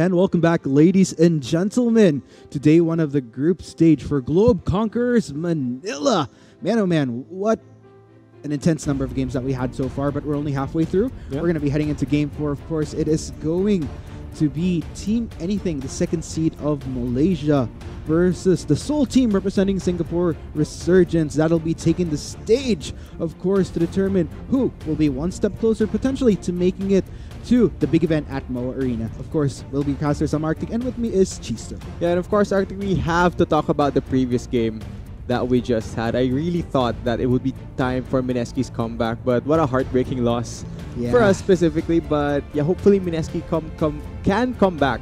And welcome back, ladies and gentlemen, to day one of the group stage for Globe Conquerors Manila. Man, oh man, what an intense number of games that we had so far, but we're only halfway through. We're going to be heading into game 4, of course. It is going to be Team Anything, the second seed of Malaysia, versus the sole team representing Singapore, Resurgence. That'll be taking the stage, of course, to determine who will be one step closer, potentially, to making it to the big event at MOA Arena. Of course, we'll be casters. I'm Arctic, and with me is Chisto. Yeah, and of course, Arctic, we have to talk about the previous game that we just had. I really thought that it would be time for Mineski's comeback, but what a heartbreaking loss for us specifically. But yeah, hopefully Mineski can come back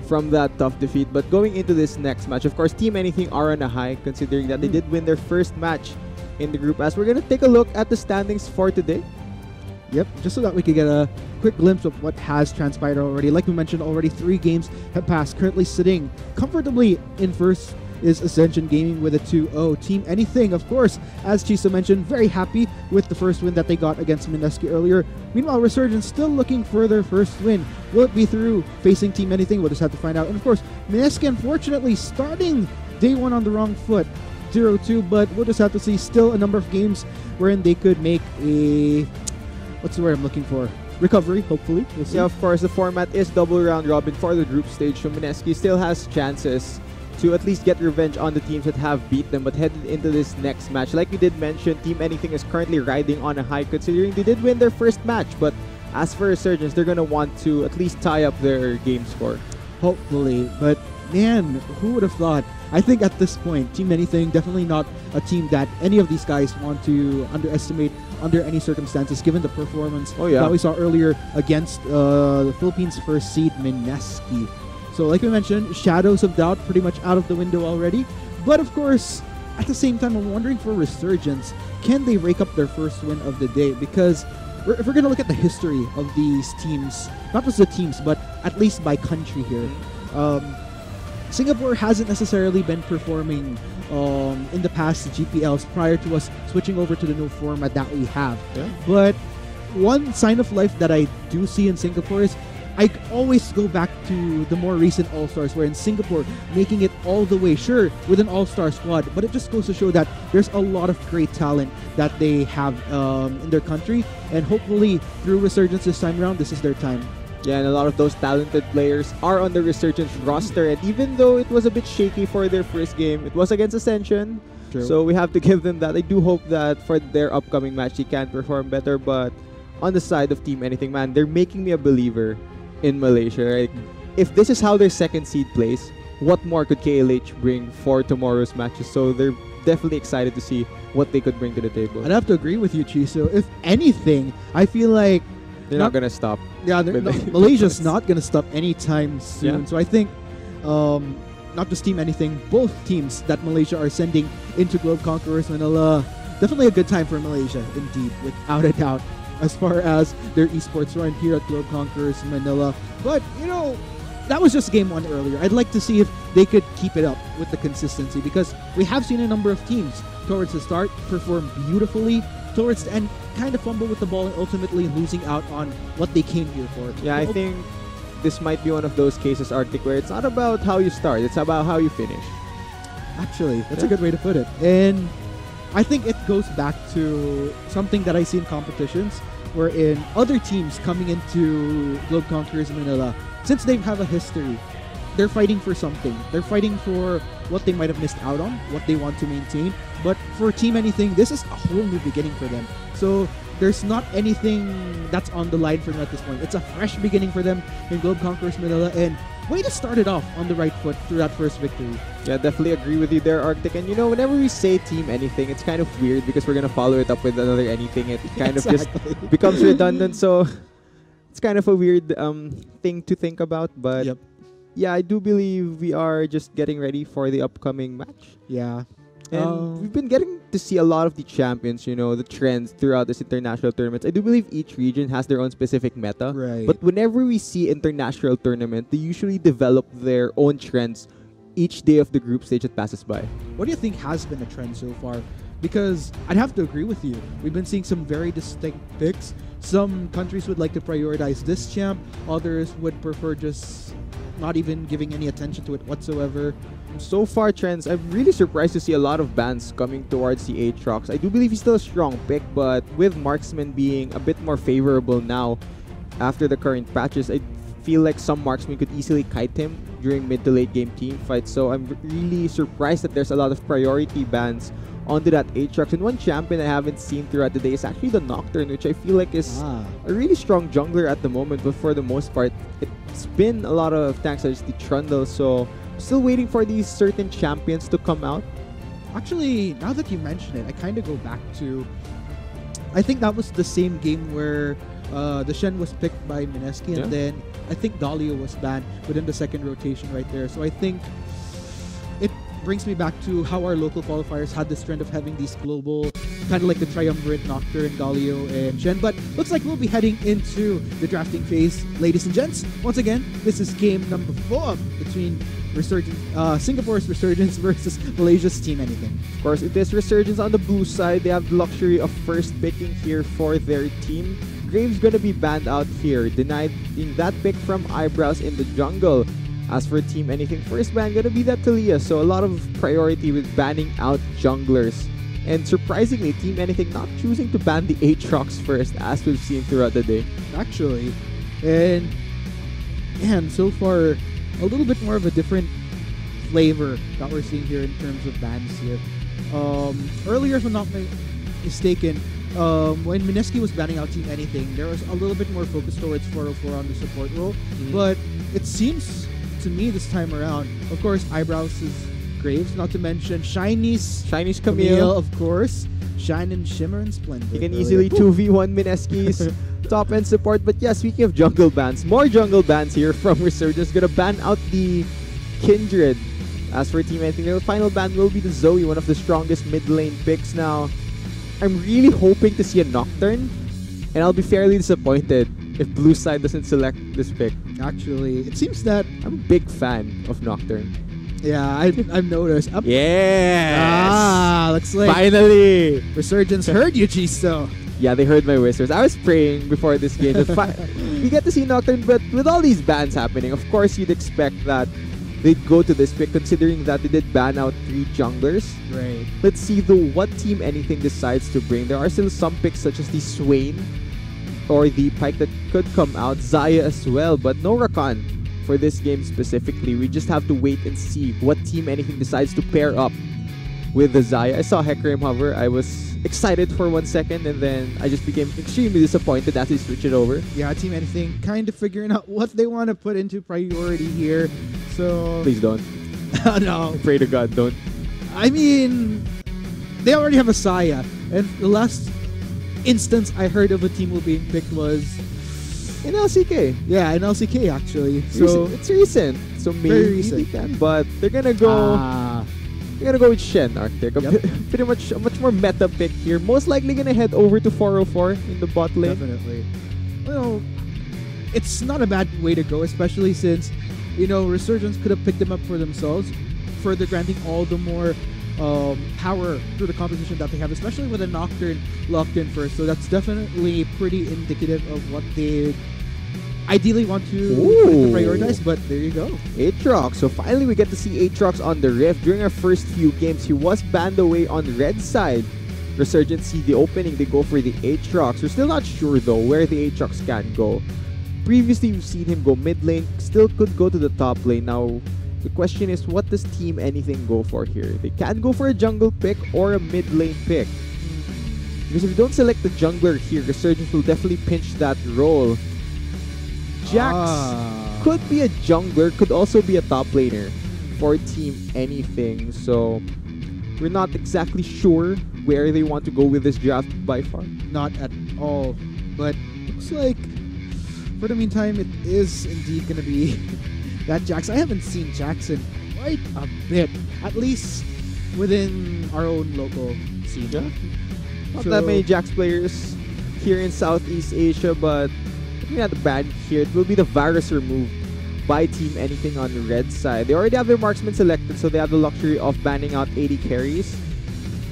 from that tough defeat. But going into this next match, of course, Team Anything are on a high, considering that they did win their first match in the group. As we're going to take a look at the standings for today. Yep, just so that we could get a quick glimpse of what has transpired already. Like we mentioned already, 3 games have passed. Currently sitting comfortably in first is Ascension Gaming with a 2-0. Team Anything, of course, as Chiso mentioned, very happy with the first win that they got against Mineski earlier. Meanwhile, Resurgence still looking for their first win. Will it be through facing Team Anything? We'll just have to find out. And of course, Mineski, unfortunately, starting day 1 on the wrong foot. 0-2, but we'll just have to see. Still a number of games wherein they could make a... what's the word I'm looking for? Recovery, hopefully. We'll see. Yeah, of course, the format is double round robin for the group stage, so Mineski still has chances to at least get revenge on the teams that have beat them. But headed into this next match, like we did mention, Team Anything is currently riding on a high, considering they did win their first match. But as for Resurgence, they're going to want to at least tie up their game score. Hopefully. But man, who would have thought? I think at this point, Team Anything, definitely not a team that any of these guys want to underestimate under any circumstances, given the performance that we saw earlier against the Philippines' first seed, Mineski. So like we mentioned, shadows of doubt pretty much out of the window already. But of course, at the same time, I'm wondering for Resurgence, can they rake up their first win of the day? Because if we're going to look at the history of these teams, not just the teams, but at least by country here, Singapore hasn't necessarily been performing in the past GPLs prior to us switching over to the new format that we have. But one sign of life that I do see in Singapore is I always go back to the more recent All-Stars, where in Singapore, making it all the way, sure, with an All-Star squad, but it just goes to show that there's a lot of great talent that they have in their country, and hopefully through Resurgence this time around, this is their time. Yeah, and a lot of those talented players are on the Resurgence roster, and even though it was a bit shaky for their first game, it was against Ascension, so we have to give them that. I do hope that for their upcoming match, they can perform better, but on the side of Team Anything, man, they're making me a believer in Malaysia. Right? If this is how their second seed plays, what more could KLH bring for tomorrow's matches? So they're definitely excited to see what they could bring to the table. I'd have to agree with you, Chiso. If anything, I feel like they're not going to stop. Yeah, Malaysia's not going to stop anytime soon. So I think not just Team Anything, both teams that Malaysia are sending into Globe Conquerors Manila, definitely a good time for Malaysia, indeed, without a doubt, as far as their esports run here at Globe Conquerors Manila. But, you know, that was just game 1 earlier. I'd like to see if they could keep it up with the consistency, because we have seen a number of teams towards the start perform beautifully, towards the end kind of fumble with the ball and ultimately losing out on what they came here for. Yeah, I think this might be one of those cases, Arctic, where it's not about how you start, it's about how you finish. Actually, that's a good way to put it. And I think it goes back to something that I see in competitions, wherein other teams coming into Globe Conquerors Manila, since they have a history, they're fighting for something. They're fighting for what they might have missed out on, what they want to maintain. But for Team Anything, this is a whole new beginning for them. So there's not anything that's on the line for them at this point. It's a fresh beginning for them in Globe Conquerors Manila, and way to start it off on the right foot through that first victory. Yeah, definitely agree with you there, Arctic. And you know, whenever we say Team Anything, it's kind of weird because we're going to follow it up with another anything. It kind of just becomes redundant. So it's kind of a weird thing to think about. But yeah, I do believe we are just getting ready for the upcoming match. Yeah. And we've been getting to see a lot of the champions, you know, the trends throughout this international tournaments. I do believe each region has their own specific meta. Right. But whenever we see international tournament, they usually develop their own trends each day of the group stage that passes by. What do you think has been a trend so far? Because I'd have to agree with you. We've been seeing some very distinct picks. Some countries would like to prioritize this champ. Others would prefer just not even giving any attention to it whatsoever. So far, Trends, I'm really surprised to see a lot of bans coming towards the Aatrox. I do believe he's still a strong pick, but with Marksman being a bit more favorable now after the current patches, I feel like some Marksman could easily kite him during mid to late game team fights. So I'm really surprised that there's a lot of priority bans onto that Aatrox. And one champion I haven't seen throughout the day is actually the Nocturne, which I feel like is a really strong jungler at the moment, but for the most part, it's been a lot of tanks such as the Trundle. So still waiting for these certain champions to come out. Actually, now that you mention it, I kind of go back to, I think that was the same game where the Shen was picked by Mineski, and then I think Dahlia was banned within the second rotation right there. So I think it brings me back to how our local qualifiers had this trend of having these global, kind of like the triumvirate Nocturne, Galio, and Shen. But looks like we'll be heading into the drafting phase, ladies and gents. Once again, this is game number 4 between Singapore's Resurgence versus Malaysia's Team Anything. Of course, it is Resurgence on the blue side. They have the luxury of first picking here for their team. Graves gonna be banned out here, denying that pick from Eyebrows in the jungle. As for Team Anything, first ban gonna be that Talia, so a lot of priority with banning out junglers. And surprisingly, Team Anything not choosing to ban the Aatrox first, as we've seen throughout the day. Actually, and so far, a little bit more of a different flavor that we're seeing here in terms of bans here. Earlier, if I'm not mistaken, when Mineski was banning out Team Anything, there was a little bit more focus towards 404 on the support role. But it seems to me this time around, of course, Eyebrows is Graves, not to mention Shiny's Camille, of course. Shine and Shimmer and Splendor. You can easily 2v1 Mineski's top end support. But yeah, speaking of jungle bans, more jungle bans here from Resurgence. Gonna ban out the Kindred. As for Team Anything, the final ban will be the Zoe, one of the strongest mid lane picks now. I'm really hoping to see a Nocturne, and I'll be fairly disappointed if Blue Side doesn't select this pick. Actually, it seems that I'm a big fan of Nocturne. Yeah, I've noticed. Yes! Looks like finally Resurgence heard you, Chisto. Yeah, they heard my whispers. I was praying before this game that we get to see Nocturne, but with all these bans happening, of course you'd expect that they'd go to this pick, considering that they did ban out 3 junglers. Right. Let's see though what Team Anything decides to bring. There are still some picks such as the Swain or the Pyke that could come out, Zaya as well, but no Rakan for this game specifically. We just have to wait and see what Team Anything decides to pair up with the Zaya. I saw Hecarim hover. I was excited for 1 second, and then I just became extremely disappointed as they switch it over. Yeah, Team Anything kind of figuring out what they want to put into priority here. So please don't. No. Pray to God, don't. I mean, they already have a Saya, and the last instance I heard of a team being picked was in LCK. Yeah, in LCK actually. So it's recent. So maybe they can, but they're gonna go. They're gonna go with Shen Arctic. Pretty much a much more meta pick here. Most likely gonna head over to 404 in the bot lane. Definitely. Well, it's not a bad way to go, especially since Resurgence could have picked them up for themselves, further granting all the more power through the composition that they have, especially with a Nocturne locked in first. So that's definitely pretty indicative of what they ideally want to prioritize, but there you go. Aatrox. So finally we get to see Aatrox on the Rift. During our first few games, he was banned away on red side. Resurgence see the opening, they go for the Aatrox. We're still not sure though where the Aatrox can go. Previously we've seen him go mid lane, still could go to the top lane. Now the question is, what does Team Anything go for here? They can go for a jungle pick or a mid lane pick. Because if you don't select the jungler here, Resurgence will definitely pinch that role. Jax could be a jungler, could also be a top laner for Team Anything. So we're not exactly sure where they want to go with this draft by far. Not at all. But looks like for the meantime, it is indeed going to be that Jax. I haven't seen Jax in quite a bit, at least within our own local scene. Yeah. Not that many Jax players here in Southeast Asia, but looking at the ban here, it will be the virus removed by Team Anything on the red side. They already have their marksman selected, so they have the luxury of banning out 80 carries.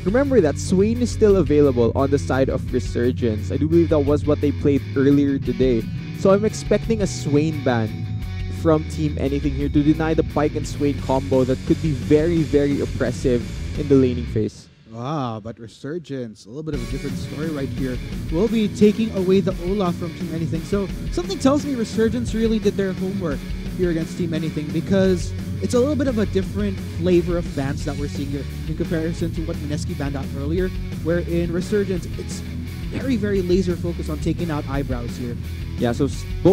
Remember that Swain is still available on the side of Resurgence. I do believe that was what they played earlier today. So I'm expecting a Swain ban from Team Anything here to deny the Pike and Swain combo that could be very, very oppressive in the laning phase. But Resurgence, a little bit of a different story right here. We'll be taking away the Olaf from Team Anything. So something tells me Resurgence really did their homework here against Team Anything, because it's a little bit of a different flavor of bans that we're seeing here in comparison to what Mineski banned out earlier, where in Resurgence, it's very, very laser focused on taking out eyebrows here. Yeah, so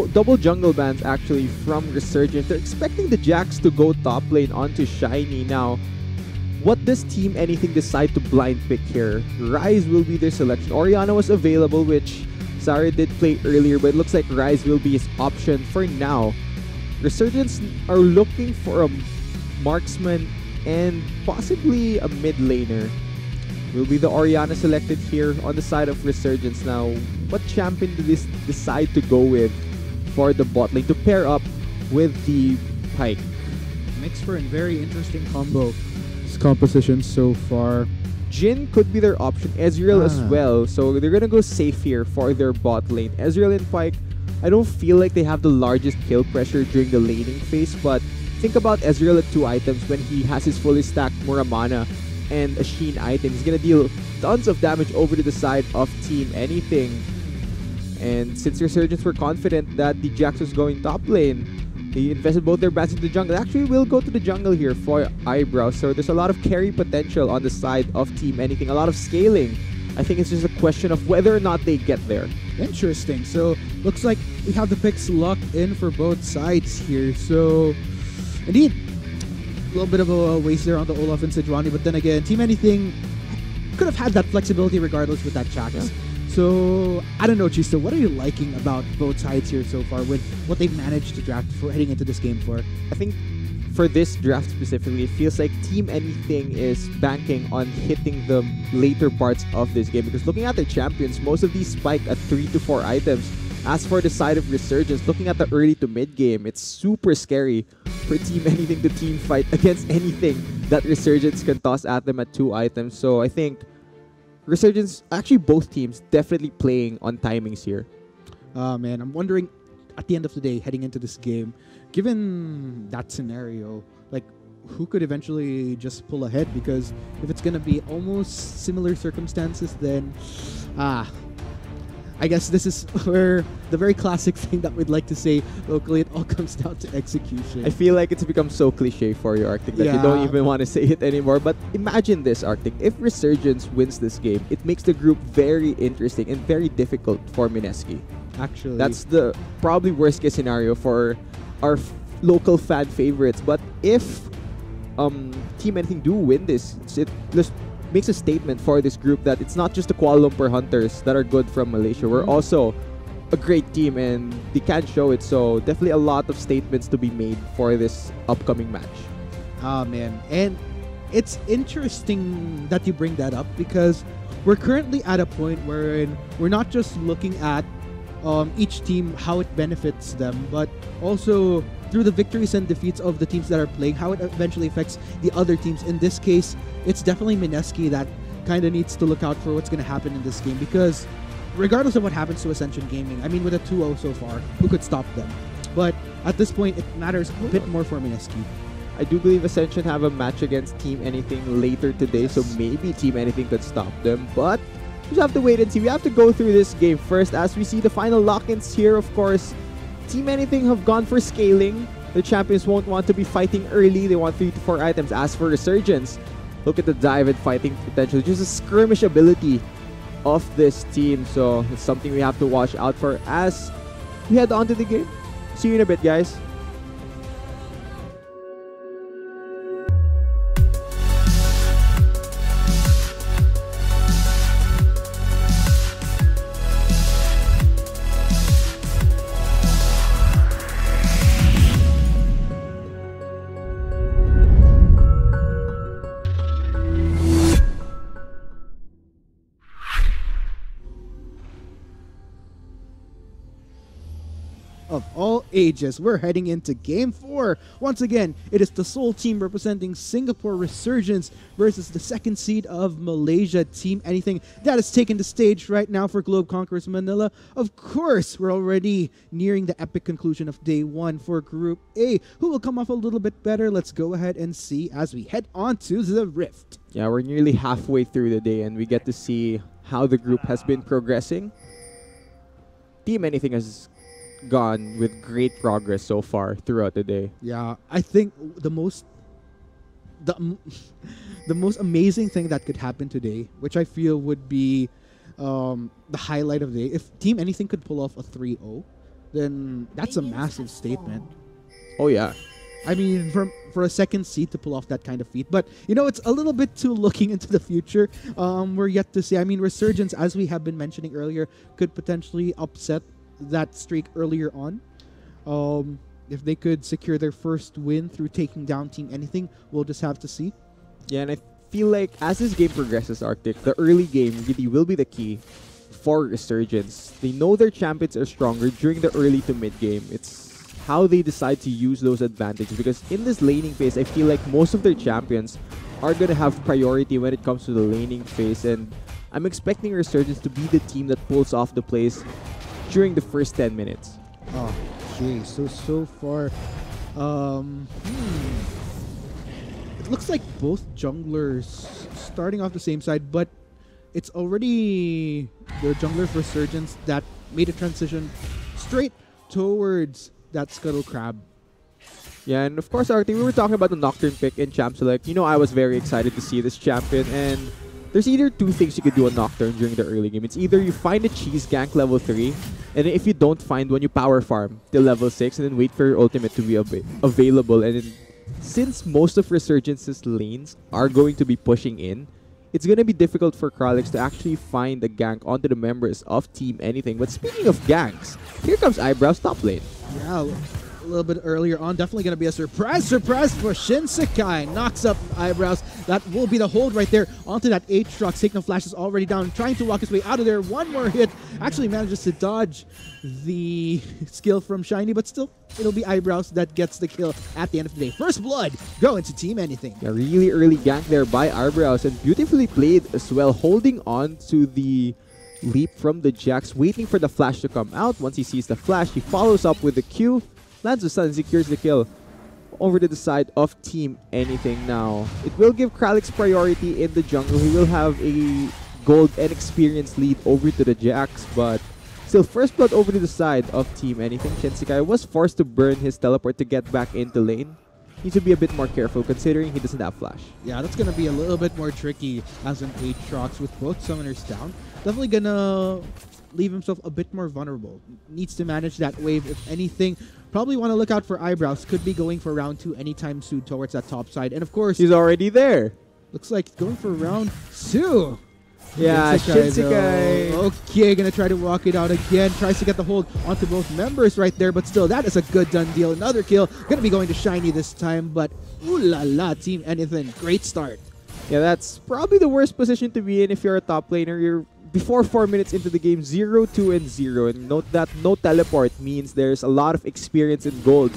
double jungle bans actually from Resurgence. They're expecting the Jax to go top lane onto Shiny. Now, what does Team Anything decide to blind pick here? Ryze will be their selection. Orianna was available, which Sari did play earlier, but it looks like Ryze will be his option for now. Resurgence are looking for a marksman and possibly a mid laner. Will be the Orianna selected here on the side of Resurgence. Now, what champion do this decide to go with for the bot lane to pair up with the Pike? Makes for a very interesting combo composition so far. Jhin could be their option, Ezreal as well, so they're gonna go safe here for their bot lane. Ezreal and Pike, I don't feel like they have the largest kill pressure during the laning phase, but think about Ezreal at 2 items when he has his fully stacked Muramana and a Sheen item. He's gonna deal tons of damage over to the side of Team Anything. And since Resurgence were confident that the Jax was going top lane, they invested both their bats into the jungle. Actually, will go to the jungle here for Eyebrows. So there's a lot of carry potential on the side of Team Anything. A lot of scaling. I think it's just a question of whether or not they get there. Interesting. So looks like we have the picks locked in for both sides here. So indeed, a little bit of a waste there on the Olaf and Sejuani. But then again, Team Anything could have had that flexibility regardless with that Jax. Yeah. So, I don't know, Chisto, what are you liking about both sides here so far with what they've managed to draft for heading into this game for? I think for this draft specifically, it feels like Team Anything is banking on hitting the later parts of this game, because looking at their champions, most of these spike at 3 to 4 items. As for the side of Resurgence, looking at the early to mid game, it's super scary for Team Anything to team fight against anything that Resurgence can toss at them at 2 items. So I think Resurgence, actually both teams, definitely playing on timings here. Man, I'm wondering, at the end of the day, heading into this game, given that scenario, like, who could eventually just pull ahead? Because if it's going to be almost similar circumstances, then, I guess this is where the very classic thing that we'd like to say locally, it all comes down to execution. I feel like it's become so cliche for you, Arctic, that you don't even want to say it anymore. But imagine this, Arctic. If Resurgence wins this game, it makes the group very interesting and very difficult for Mineski. Actually, that's the probably worst case scenario for our local fan favorites. But if Team Anything do win this, it just makes a statement for this group that it's not just the Kuala Lumpur Hunters that are good from Malaysia. We're also a great team, and they can show it. So definitely a lot of statements to be made for this upcoming match. Man, and it's interesting that you bring that up, because we're currently at a point wherein we're not just looking at each team, how it benefits them, but also through the victories and defeats of the teams that are playing, how it eventually affects the other teams. In this case, it's definitely Mineski that kind of needs to look out for what's going to happen in this game, because regardless of what happens to Ascension Gaming, I mean, with a 2-0 so far, who could stop them? But at this point, it matters a bit more for Mineski. I do believe Ascension have a match against Team Anything later today, so maybe Team Anything could stop them, but we just have to wait and see. We have to go through this game first as we see the final lock-ins here. Of course, Team Anything have gone for scaling. The champions won't want to be fighting early. They want 3 to 4 items. As for Resurgence, look at the dive and fighting potential. Just a skirmish ability of this team. So it's something we have to watch out for as we head on to the game. See you in a bit, guys. Of all ages. We're heading into Game 4. Once again, it is the Seoul team representing Singapore Resurgence versus the second seed of Malaysia, Team Anything. That is taking the stage right now for Globe Conquerors Manila. Of course, we're already nearing the epic conclusion of Day 1 for Group A. Who will come off a little bit better? Let's go ahead and see as we head on to the Rift. Yeah, we're nearly halfway through the day and we get to see how the group has been progressing. Team Anything has gone with great progress so far throughout the day. Yeah, I think the most amazing thing that could happen today, which I feel would be the highlight of the day, if Team Anything could pull off a 3-0, then that's a massive statement. Oh yeah. I mean, for a second seed to pull off that kind of feat. But, you know, it's a little bit too looking into the future. We're yet to see. I mean, Resurgence, as we have been mentioning earlier, could potentially upset that streak earlier on. If they could secure their first win through taking down Team Anything, we'll just have to see. Yeah, and I feel like as this game progresses, Arctic, the early game really will be the key for Resurgence. They know their champions are stronger during the early to mid game. It's how they decide to use those advantages, because in this laning phase, I feel like most of their champions are going to have priority when it comes to the laning phase, and I'm expecting Resurgence to be the team that pulls off the plays during the first 10 minutes. Oh, okay. So far, it looks like both junglers starting off the same side, but it's already the jungler for Resurgence that made a transition straight towards that Scuttle Crab. Yeah, and of course, Artie, we were talking about the Nocturne pick in Champ Select. You know, I was very excited to see this champion, and there's either two things you could do on Nocturne during the early game. It's either you find a cheese gank level 3, and if you don't find one, you power farm till level 6, and then wait for your ultimate to be available. And then, since most of Resurgence's lanes are going to be pushing in, it's going to be difficult for Kralix to actually find a gank onto the members of Team Anything. But speaking of ganks, here comes Eyebrows top lane. Yeah, a little bit earlier on. Definitely going to be a surprise for Shinsekai. Knocks up Eyebrows. That will be the hold right there onto that Aatrox. Taking Flash is already down, trying to walk his way out of there. One more hit. Actually manages to dodge the skill from Shiny, but still, it'll be Eyebrows that gets the kill at the end of the day. First blood going to Team Anything. A really early gank there by Eyebrows, and beautifully played as well, holding on to the leap from the Jax, waiting for the flash to come out. Once he sees the flash, he follows up with the Q, lands the stun, secures the kill over to the side of Team Anything. Now, it will give Kralix priority in the jungle. He will have a gold and experience lead over to the Jax, but still, first blood over to the side of Team Anything. Shinsekai was forced to burn his teleport to get back into lane. Needs to be a bit more careful considering he doesn't have flash. Yeah, that's going to be a little bit more tricky as an Aatrox with both summoners down. Definitely going to leave himself a bit more vulnerable. Needs to manage that wave if anything. Probably want to look out for Eyebrows. Could be going for round 2 anytime soon towards that top side. And of course, he's already there. Looks like going for round 2. Yeah, Shinsekai. Okay, gonna try to walk it out again. Tries to get the hold onto both members right there, but still, that is a good done deal. Another kill. Gonna be going to Shiny this time, but ooh la la, Team Anything. Great start. Yeah, that's probably the worst position to be in if you're a top laner. You're before 4 minutes into the game, 0-2 and 0. And note that no teleport means there's a lot of experience in gold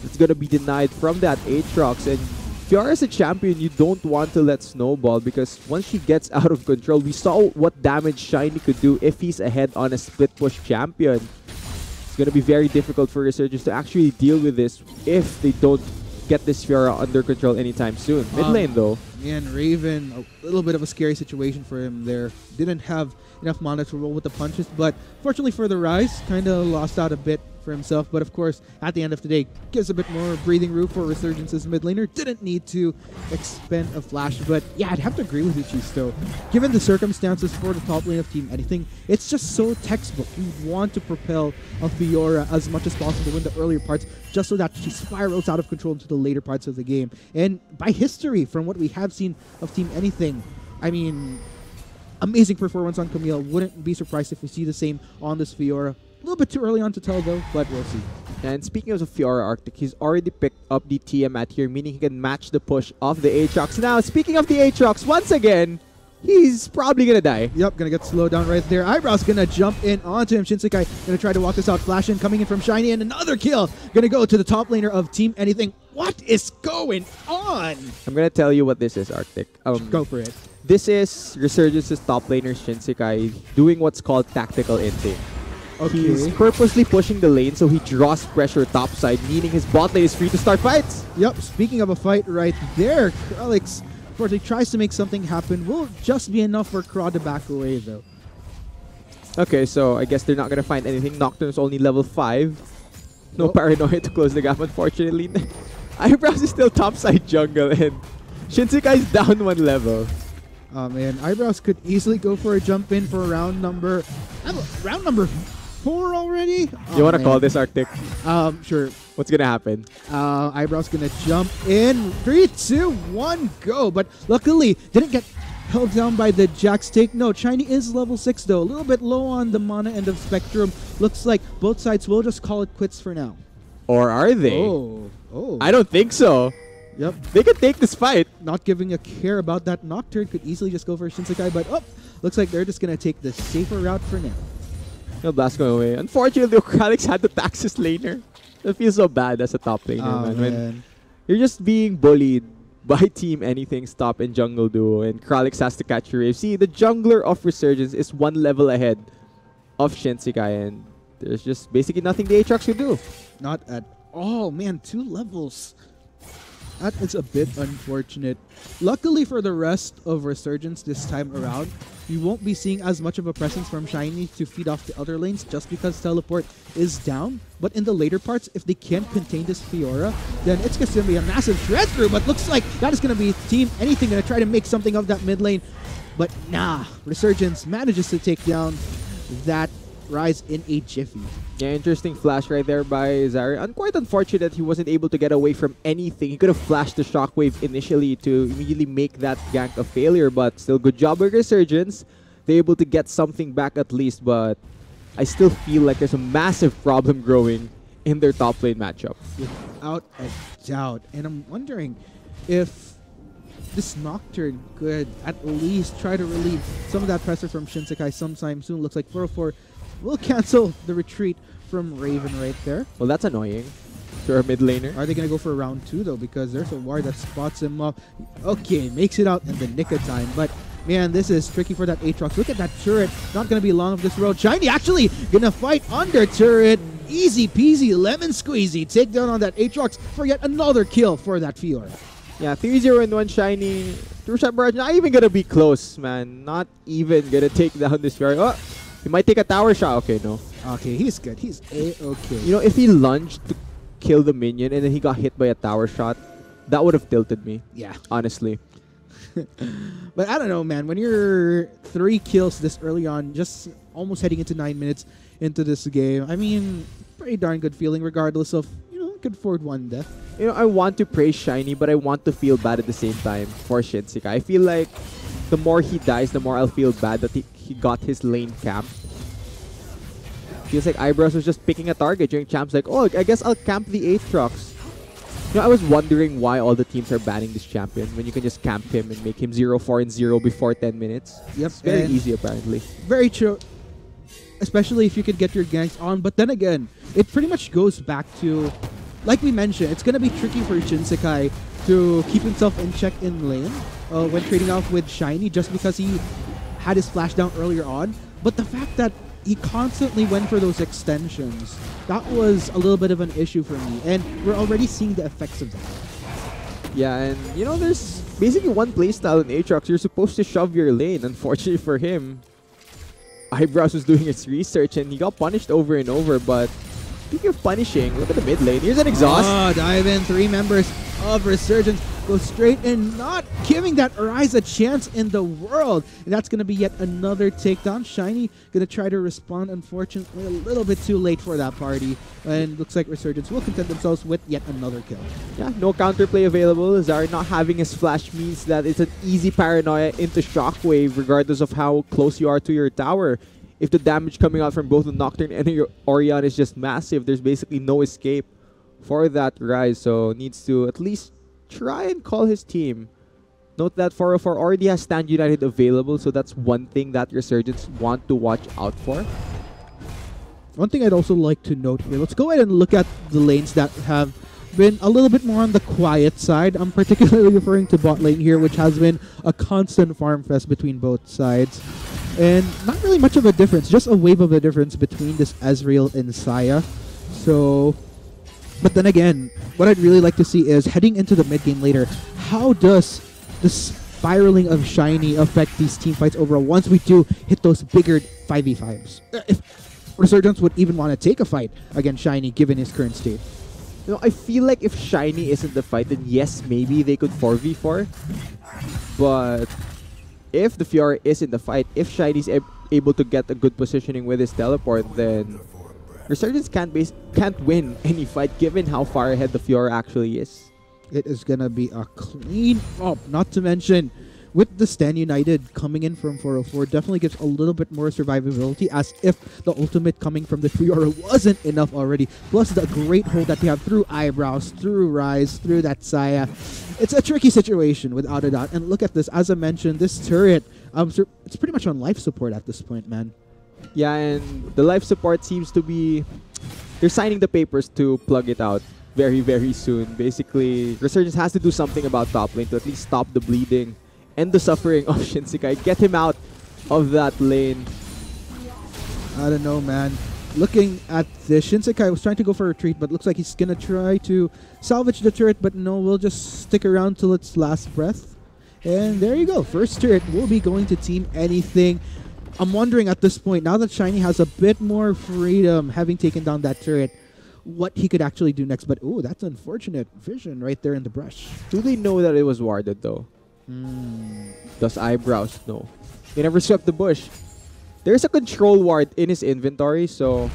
that's gonna be denied from that Aatrox. And if you are as a champion, you don't want to let snowball, because once she gets out of control, we saw what damage Shiny could do if he's ahead on a split push champion. It's going to be very difficult for Resurgence to actually deal with this if they don't get this Fiora under control anytime soon. Mid lane though. And Raven, a little bit of a scary situation for him there. Didn't have enough mana to roll with the punches, but fortunately for the Rise, kind of lost out a bit for himself. But of course, at the end of the day, gives a bit more breathing room for Resurgence's mid laner. Didn't need to expend a flash, but yeah, I'd have to agree with you, Chisto. Given the circumstances for the top lane of Team Anything, it's just so textbook. You want to propel a Fiora as much as possible in the earlier parts, just so that she spirals out of control into the later parts of the game. And by history, from what we have seen of Team Anything, I mean, amazing performance on Camille. Wouldn't be surprised if we see the same on this Fiora. A little bit too early on to tell though, but we'll see. And speaking of Fiora Arctic, he's already picked up the Tiamat here, meaning he can match the push of the Aatrox. Now, speaking of the Aatrox, once again, he's probably gonna die. Yep, gonna get slowed down right there. Eyebrows gonna jump in onto him. Shinsekai gonna try to walk this out. Flash in, coming in from Shiny, and another kill. Gonna go to the top laner of Team Anything. What is going on? I'm gonna tell you what this is, Arctic. Go for it. This is Resurgence's top laner Shinsekai doing what's called tactical inting. Okay. He's purposely pushing the lane so he draws pressure topside, meaning his bot lane is free to start fights. Yep, speaking of a fight right there, Alex, before he tries to make something happen, will just be enough for Kra to back away though. Okay, so I guess they're not gonna find anything. Nocturne's only level 5. No paranoia to close the gap, unfortunately. Eyebrows is still topside jungle, and Shinsekai's down 1 level. Oh man, Eyebrows could easily go for a jump in for round number 4 already. Oh, you wanna call this, Arctic? Sure. What's gonna happen? Eyebrows gonna jump in. 3, 2, 1, go. But luckily, didn't get held down by the Jax take. No, Shiny is level 6 though. A little bit low on the mana end of Spectrum. Looks like both sides will just call it quits for now. Or are they? Oh. I don't think so. Yep. They could take this fight. Not giving a care about that. Nocturne could easily just go for Shinsekai, but looks like they're just gonna take the safer route for now. No blast going away. Unfortunately, Kralix had to tax his laner. It feels so bad as a top laner, man. When you're just being bullied by Team Anything's top and jungle duo, and Kralix has to catch a wave. See, the jungler of Resurgence is 1 level ahead of Shinsekai, and there's just basically nothing the Aatrox can do. Not at all, man. 2 levels. That is a bit unfortunate. Luckily for the rest of Resurgence this time around, you won't be seeing as much of a presence from Shiny to feed off the other lanes just because Teleport is down. But in the later parts, if they can't contain this Fiora, then it's going to be a massive shred through. But looks like that is going to be Team Anything going to try to make something of that mid lane. But nah, Resurgence manages to take down that Rise in a jiffy. Yeah, interesting flash right there by Zari. And quite unfortunate he wasn't able to get away from anything. He could have flashed the shockwave initially to immediately make that gank a failure, but still good job with Resurgence. They're able to get something back at least, but I still feel like there's a massive problem growing in their top lane matchup. Without a doubt. And I'm wondering if this Nocturne could at least try to relieve some of that pressure from Shinsekai sometime soon. Looks like 404 will cancel the retreat from Raven right there. Well, that's annoying to our mid laner. Are they going to go for round 2 though? Because there's a ward that spots him up. Okay, makes it out in the nick of time. But man, this is tricky for that Aatrox. Look at that turret. Not going to be long of this road. Shiny actually going to fight under turret. Easy peasy, lemon squeezy. Take down on that Aatrox for yet another kill for that Fiora. Yeah, 3-0 and 1 Shiny. True-Shot Barrage not even going to be close, man. Not even going to take down this Fiora. Oh, he might take a tower shot. Okay, no. Okay, he's good. He's A-okay. You know, if he lunged to kill the minion and then he got hit by a tower shot, that would have tilted me. Yeah. Honestly. But I don't know, man. When you're 3 kills this early on, just almost heading into 9 minutes into this game, I mean, pretty darn good feeling regardless of, could afford 1 death. You know, I want to praise Shiny, but I want to feel bad at the same time for Shinsekai. I feel like the more he dies, the more I'll feel bad that he got his lane camp. Feels like Eyebrows was just picking a target during champs like, oh, I guess I'll camp the Aatrox. You know, I was wondering why all the teams are banning this champion when you can just camp him and make him 0-4 and 0 before 10 minutes. Yep. It's very easy, apparently. Very true. Especially if you could get your ganks on. But then again, it pretty much goes back to, like we mentioned, it's going to be tricky for Shinsekai to keep himself in check in lane when trading off with Shiny just because he had his flash down earlier on. But the fact that he constantly went for those extensions, that was a little bit of an issue for me. And we're already seeing the effects of that. Yeah, and you know, there's basically one playstyle in Aatrox. You're supposed to shove your lane. Unfortunately for him, Eyebrows was doing his research and he got punished over and over. But speaking of punishing, look at the mid lane. Here's an exhaust. Oh, dive in. 3 members of Resurgence go straight in, not giving that Arise a chance in the world. And that's going to be yet another takedown. Shiny going to try to respond. Unfortunately, a little bit too late for that party. And looks like Resurgence will content themselves with yet another kill. Yeah, no counterplay available. Zari not having his flash means that it's an easy paranoia into Shockwave regardless of how close you are to your tower. If the damage coming out from both the Nocturne and your Orion is just massive, there's basically no escape for that Rise. So needs to at least try and call his team Note that 404 already has Stand United available, so that's one thing that Resurgence want to watch out for. One thing I'd also like to note here, let's go ahead and look at the lanes that have been a little bit more on the quiet side. I'm particularly referring to bot lane here, which has been a constant farm fest between both sides. And not really much of a difference, just a wave of a difference between this Ezreal and Saya. So, but then again, what I'd really like to see is heading into the mid game later, how does the spiraling of Shiny affect these team fights overall once we do hit those bigger 5v5s? If Resurgence would even want to take a fight against Shiny given his current state. You know, I feel like if Shiny is in the fight, then yes, maybe they could 4v4. But if the Fiora is in the fight, if Shiny's able to get a good positioning with his teleport, then Resurgence can't win any fight given how far ahead the Fiora actually is. It is going to be a clean up, not to mention with the Stand United coming in from 404, definitely gives a little bit more survivability, as if the ultimate coming from the Fiora wasn't enough already. Plus the great hold that they have through Eyebrows, through Rise, through that Saya. It's a tricky situation without a doubt. And look at this, as I mentioned, this turret, it's pretty much on life support at this point, man. Yeah, and the life support seems to be... They're signing the papers to plug it out very, very soon. Basically, Resurgence has to do something about top lane to at least stop the bleeding and the suffering of Shinsekai. Get him out of that lane. I don't know, man. Looking at this, Shinsekai was trying to go for a retreat, but looks like he's going to try to salvage the turret, but no, we'll just stick around till its last breath. And there you go. First turret will be going to Team Anything. I'm wondering at this point, now that Shiny has a bit more freedom, having taken down that turret, what he could actually do next. But, ooh, that's unfortunate vision right there in the brush. Do they know that it was warded, though? Does Eyebrows know? He never swept the bush. There's a control ward in his inventory, so...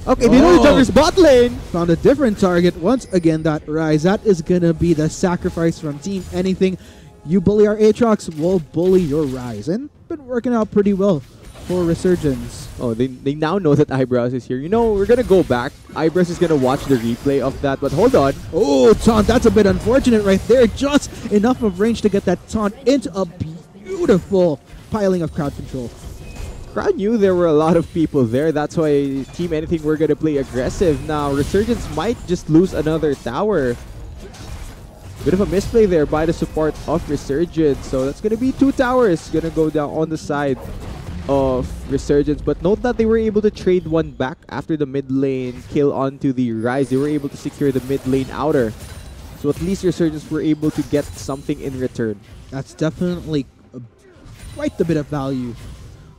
Okay, they know each other's bot lane! Found a different target. Once again, that Rise. That is gonna be the sacrifice from Team Anything. You bully our Aatrox, we'll bully your Rise. And been working out pretty well for Resurgence. Oh, they now know that Eyebrows is here. You know, we're gonna go back. Eyebrows is gonna watch the replay of that, but hold on. Oh, taunt, that's a bit unfortunate right there. Just enough of range to get that taunt into a beautiful piling of crowd control. Crowd knew there were a lot of people there. That's why Team Anything were gonna play aggressive. Now, Resurgence might just lose another tower. Bit of a misplay there by the support of Resurgence. So that's gonna be 2 towers gonna go down on the side of Resurgence, but note that they were able to trade one back after the mid lane kill onto the Rise. They were able to secure the mid lane outer, so at least Resurgence were able to get something in return. That's definitely quite a bit of value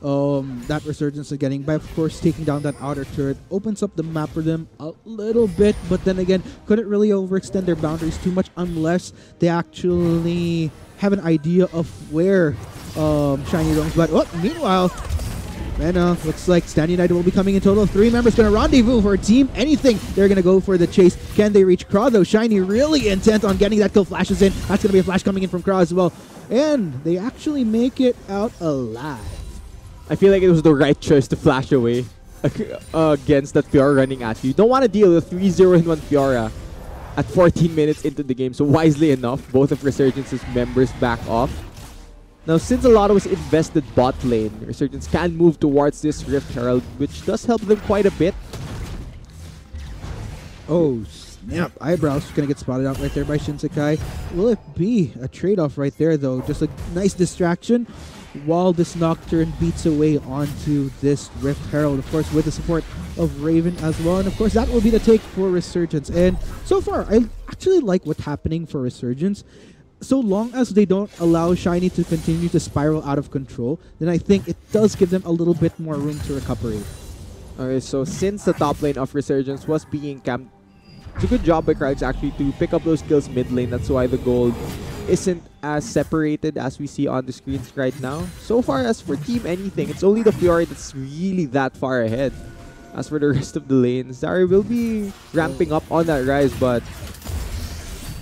that Resurgence is getting by, of course, taking down that outer turret. Opens up the map for them a little bit, but then again, couldn't really overextend their boundaries too much unless they actually have an idea of where Shiny roams. But meanwhile, looks like Stand United will be coming in total of 3 members. Going to rendezvous for Team Anything. They're going to go for the chase. Can they reach Kra, though? Shiny really intent on getting that kill. Flashes in. That's going to be a flash coming in from Kra as well. And they actually make it out alive. I feel like it was the right choice to flash away against that Fiora running at you. You don't want to deal with 3-0 in 1 Fiora at 14 minutes into the game. So wisely enough, both of Resurgence's members back off. Now, since a lot was invested bot lane, Resurgence can move towards this Rift Herald, which does help them quite a bit. Oh, snap. Eyebrows going to get spotted out right there by Shinsekai. Will it be a trade-off right there, though? Just a nice distraction while this Nocturne beats away onto this Rift Herald, of course, with the support of Raven as well. And, of course, that will be the take for Resurgence. And so far, I actually like what's happening for Resurgence. So long as they don't allow Shiny to continue to spiral out of control, then I think it does give them a little bit more room to recuperate. Okay, so since the top lane of Resurgence was being camped, it's a good job by Kravitz actually to pick up those kills mid lane. That's why the gold isn't as separated as we see on the screens right now. So far as for Team Anything, it's only the Fiora that's really that far ahead. As for the rest of the lanes, Zari will be ramping up on that Rise, but...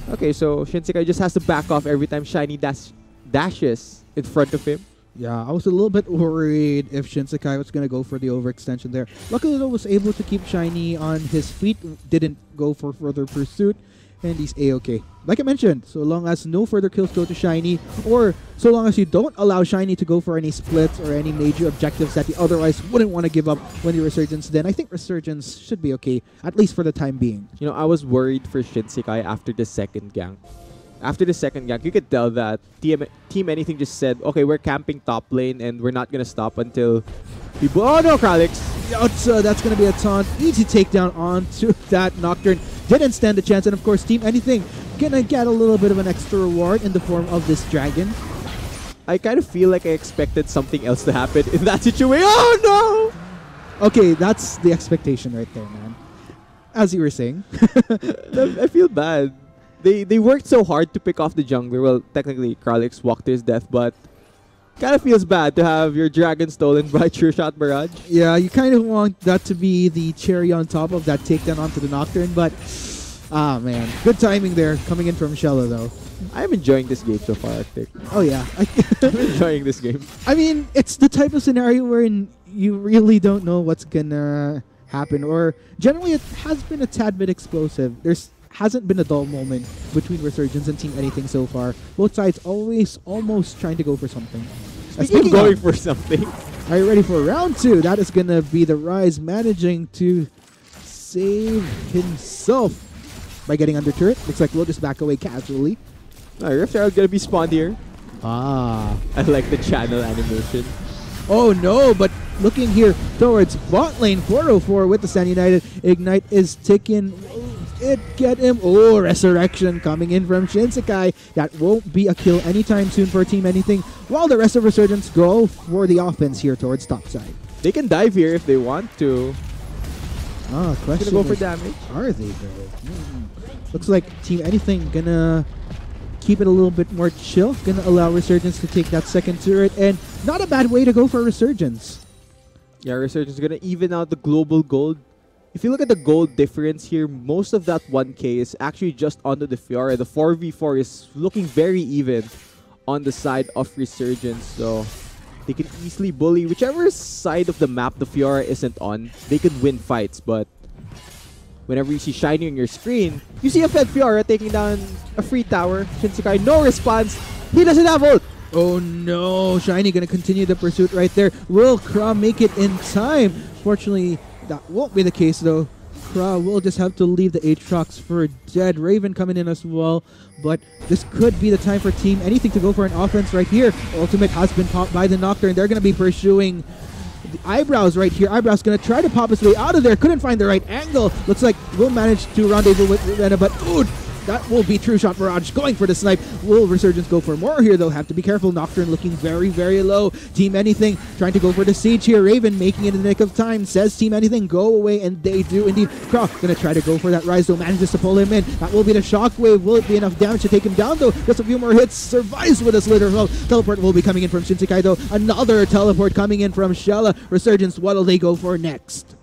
Okay, so Shinsekai just has to back off every time Shiny dashes in front of him. Yeah, I was a little bit worried if Shinsekai was going to go for the overextension there. Luckily, though, was able to keep Shiny on his feet, didn't go for further pursuit. and he's A-okay. Like I mentioned, so long as no further kills go to Shiny, or so long as you don't allow Shiny to go for any splits or any major objectives that he otherwise wouldn't want to give up when the Resurgence, then I think Resurgence should be okay, at least for the time being. You know, I was worried for Shinsekai after the second gank. After the second gank, you could tell that Team Anything just said, okay, we're camping top lane and we're not going to stop until we... Oh no, Kralix! That's going to be a taunt. Easy takedown onto that Nocturne. Didn't stand a chance, and of course, Team Anything gonna get a little bit of an extra reward in the form of this dragon. I kind of feel like I expected something else to happen in that situation. Oh no! Okay, that's the expectation right there, man. As you were saying. I feel bad. They worked so hard to pick off the jungler. Well, technically, Kralix walked to his death, but kind of feels bad to have your dragon stolen by True Shot Barrage. Yeah, you kind of want that to be the cherry on top of that takedown onto the Nocturne, but man, good timing there coming in from Shella though. I'm enjoying this game so far, Arctic. Oh yeah. I'm enjoying this game. I mean, it's the type of scenario wherein you really don't know what's gonna happen, or generally it has been a tad bit explosive. There's hasn't been a dull moment between Resurgence and Team Anything so far. Both sides always almost trying to go for something. Speaking of going for something. Are you ready for round 2? That is going to be the Rise managing to save himself by getting under turret. Looks like we'll just back away casually. Rift Herald going to be spawned here. I like the channel animation. Oh no, but looking here towards bot lane 404 with the Stand United. Ignite is ticking. It get him. Oh, Resurrection coming in from Shinsekai. That won't be a kill anytime soon for Team Anything, while the rest of Resurgence go for the offense here towards top side. They can dive here if they want to. Question gonna go for damage. Are they though? Looks like Team Anything gonna keep it a little bit more chill. Gonna allow Resurgence to take that second turret, and not a bad way to go for Resurgence. Yeah, Resurgence is gonna even out the global gold. If you look at the gold difference here, most of that 1k is actually just onto the Fiora. The 4v4 is looking very even on the side of Resurgence, so they can easily bully whichever side of the map the Fiora isn't on. They could win fights, but whenever you see Shiny on your screen, you see a fed Fiora taking down a free tower. Shinsekai, no response. He doesn't have ult. Oh no, Shiny gonna continue the pursuit right there. Will Kra make it in time? Fortunately, that won't be the case though. Kra will just have to leave the Aatrox for dead. Raven coming in as well, but this could be the time for Team Anything to go for an offense right here. Ultimate has been popped by the Nocturne. They're going to be pursuing the Eyebrows right here. Eyebrows going to try to pop his way out of there. Couldn't find the right angle. Looks like we'll manage to rendezvous with Rena, but ooh, that will be True Shot Barrage going for the snipe. Will Resurgence go for more here? They'll have to be careful. Nocturne looking very, very low. Team Anything trying to go for the siege here. Raven making it in the nick of time. Says Team Anything, go away, and they do indeed. Croc gonna try to go for that Rise, though. Manages to pull him in. That will be the Shockwave. Will it be enough damage to take him down, though? Just a few more hits. Survives with a Slither. Well, teleport will be coming in from Shinsekai, though. Another teleport coming in from Shella. Resurgence, what'll they go for next?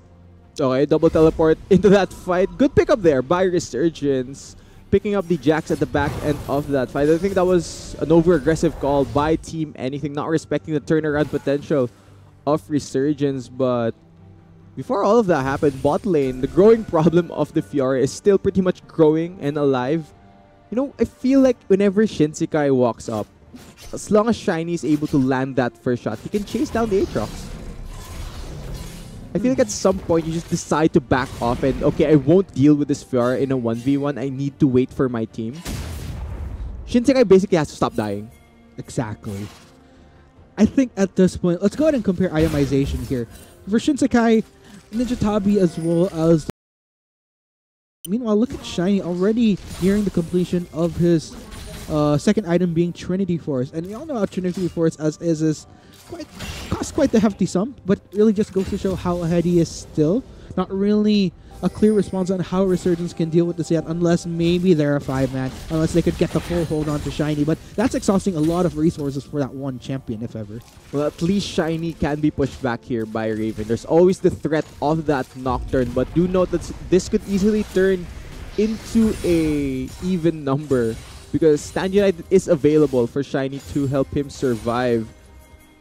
Okay, double teleport into that fight. Good pickup there by Resurgence. Picking up the Jax at the back end of that fight. I think that was an over-aggressive call by Team Anything, not respecting the turnaround potential of Resurgence. But before all of that happened, bot lane, the growing problem of the Fiora is still pretty much growing and alive. You know, I feel like whenever Shinsekai walks up, as long as Shiny is able to land that first shot, he can chase down the Aatrox. I feel like at some point you just decide to back off and, okay, I won't deal with this Fiora in a 1v1. I need to wait for my team. Shinsekai basically has to stop dying. Exactly. I think at this point, let's go ahead and compare itemization here. For Shinsekai, Ninja Tabi as well as... Meanwhile, look at Shiny already nearing the completion of his second item being Trinity Force. And we all know how Trinity Force as is costs quite the hefty sum, but really just goes to show how ahead he is still. Not really a clear response on how Resurgence can deal with this yet, unless maybe they're a 5-man, unless they could get the full hold on to Shiny, but that's exhausting a lot of resources for that one champion, if ever. Well, at least Shiny can be pushed back here by Raven. There's always the threat of that Nocturne, but do note that this could easily turn into a even number, because Stand United is available for Shiny to help him survive.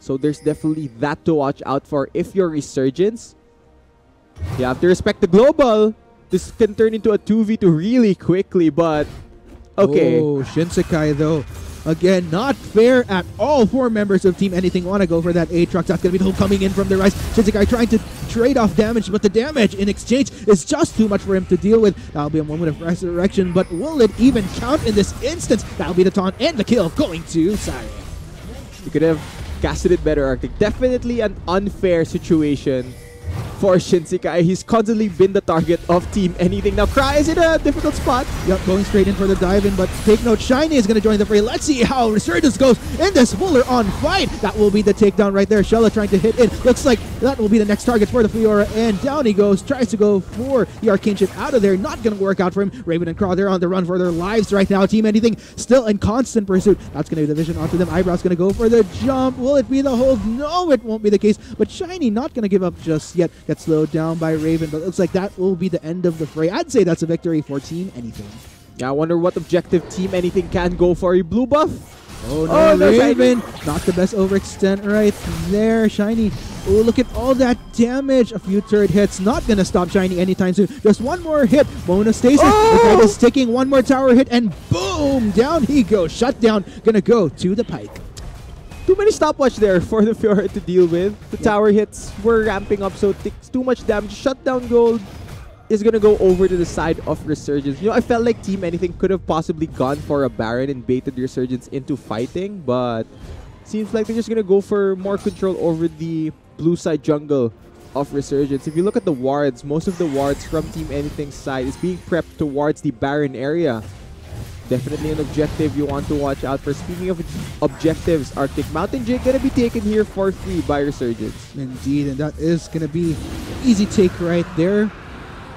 So there's definitely that to watch out for if you're Resurgence. You have to respect the global. This can turn into a 2v2 really quickly, but okay. Oh, Shinsekai though. Again, not fair at all. 4 members of Team Anything want to go for that Aatrox. That's going to be the whole coming in from the rise. Shinsekai trying to trade off damage, but the damage in exchange is just too much for him to deal with. That'll be a moment of resurrection, but will it even count in this instance? That'll be the taunt and the kill going to Siren. You could have casted it better, Arctic. Definitely an unfair situation for Shinsekai. He's constantly been the target of Team Anything. Now Cry is in a difficult spot. Yep, going straight in for the dive in, but take note, Shiny is going to join the fray. Let's see how Resurgence goes in this fuller-on fight. That will be the takedown right there. Shella trying to hit in. Looks like that will be the next target for the Fiora, and down he goes. Tries to go for the Arcane Chip out of there. Not going to work out for him. Raven and Craw, they're on the run for their lives right now. Team Anything still in constant pursuit. That's going to be the vision onto them. Eyebrow's going to go for the jump. Will it be the hold? No, it won't be the case, but Shiny not going to give up just yet. Gets slowed down by Raven, but looks like that will be the end of the fray. I'd say that's a victory for Team Anything. Yeah, I wonder what objective Team Anything can go for. A blue buff? Oh no, Raven! Not the best overextend right there. Shiny. Oh, look at all that damage. A few turret hits. Not gonna stop Shiny anytime soon. Just one more hit. Mona Stasis. The fight is sticking. One more tower hit, and boom! Down he goes. Shut down. Gonna go to the pike. Too many stopwatch there for the Fiora to deal with. The tower hits were ramping up, so it takes too much damage. Shutdown Gold is going to go over to the side of Resurgence. You know, I felt like Team Anything could have possibly gone for a Baron and baited Resurgence into fighting, but seems like they're just going to go for more control over the blue side jungle of Resurgence. If you look at the wards, most of the wards from Team Anything's side is being prepped towards the Baron area. Definitely an objective you want to watch out for. Speaking of objectives, Arctic, Mountain Jake gonna be taken here for free by Resurgence. Indeed, and that is gonna be easy take right there.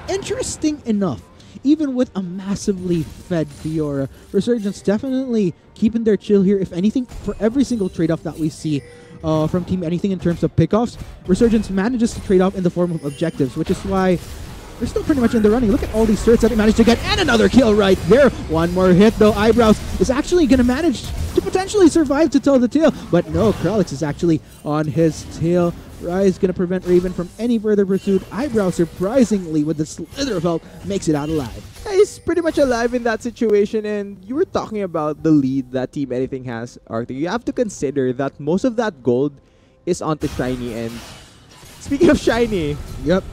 Interesting enough, even with a massively fed Fiora, Resurgence definitely keeping their chill here. If anything, for every single trade-off that we see from Team Anything in terms of pickoffs, Resurgence manages to trade off in the form of objectives, which is why they're still pretty much in the running. Look at all these turrets that they managed to get, and another kill right there. One more hit though. Eyebrows is actually going to manage to potentially survive to tell the tale, but no, Kralix is actually on his tail. Rise going to prevent Raven from any further pursuit. Eyebrow, surprisingly, with the slither of health, makes it out alive. Yeah, he's pretty much alive in that situation, and you were talking about the lead that Team Anything has, Arctic. You have to consider that most of that gold is onto Shiny, and speaking of Shiny... Yep.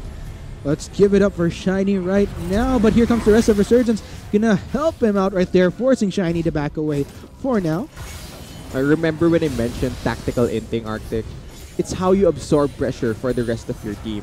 Let's give it up for Shiny right now, but here comes the rest of Resurgence. Gonna help him out right there, forcing Shiny to back away for now. I remember when I mentioned tactical inting, Arctic. It's how you absorb pressure for the rest of your team.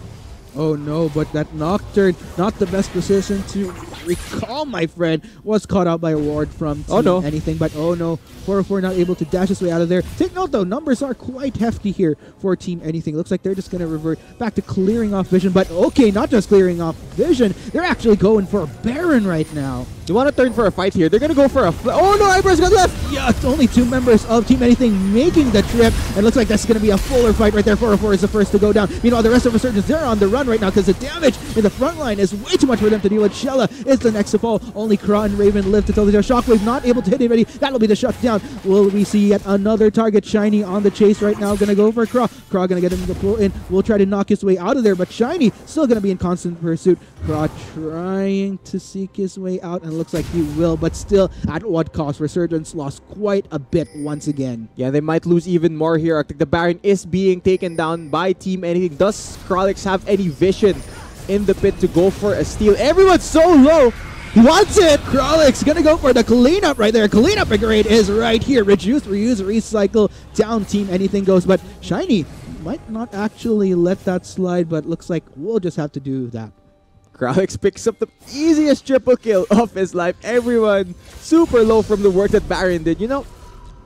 Oh no, but that Nocturne, not the best position to recall, my friend, was caught out by a ward from Team Anything, but oh no, 404 not able to dash his way out of there. Take note though, numbers are quite hefty here for Team Anything. Looks like they're just going to revert back to clearing off vision, but okay, not just clearing off vision, they're actually going for a Baron right now. You want to turn for a fight here. They're going to go for a... Oh no, Eyebrows got left! Yeah, it's only 2 members of Team Anything making the trip, and looks like that's going to be a fuller fight right there. 404 is the first to go down. Meanwhile, the rest of Resurgence, they're on the run right now because the damage in the front line is way too much for them to deal with. Shella is the next to fall. Only Craw and Raven live to tell the tale. Shockwave not able to hit anybody. That'll be the shutdown. Will we see yet another target? Shiny on the chase right now. Gonna go for Craw. Craw gonna get him to pull in. We'll try to knock his way out of there, but Shiny still gonna be in constant pursuit. Craw trying to seek his way out, and looks like he will, but still at what cost? Resurgence lost quite a bit once again. Yeah, they might lose even more here, Arctic. The Baron is being taken down by Team Anything. Does Kralix have any vision in the pit to go for a steal? Everyone's so low. He wants it! Kralix gonna go for the cleanup right there. Cleanup brigade is right here. Reduce, reuse, recycle. Down Team Anything goes, but Shiny might not actually let that slide, but looks like we'll just have to do that. Kralix picks up the easiest triple kill of his life. Everyone super low from the work that Baron did. You know,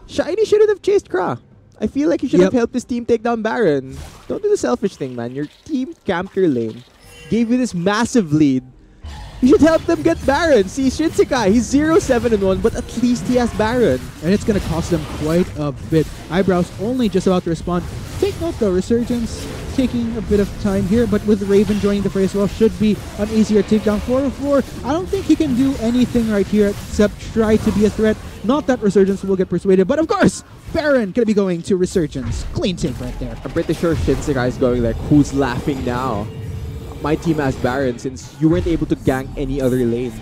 Shiny shouldn't have chased Kra. I feel like he should have helped his team take down Baron. Don't do the selfish thing, man. Your team camped your lane, gave you this massive lead. You should help them get Baron. See, Shinsekai, he's 0-7-1, but at least he has Baron. And it's going to cost them quite a bit. Eyebrows only just about to respond. Take note though, Resurgence taking a bit of time here, but with Raven joining the fray as well, should be an easier takedown. 404, I don't think he can do anything right here except try to be a threat. Not that Resurgence will get persuaded, but of course, Baron gonna be going to Resurgence. Clean take right there. I'm pretty sure Shinsekai is going like, who's laughing now? my team has Baron since you weren't able to gank any other lane.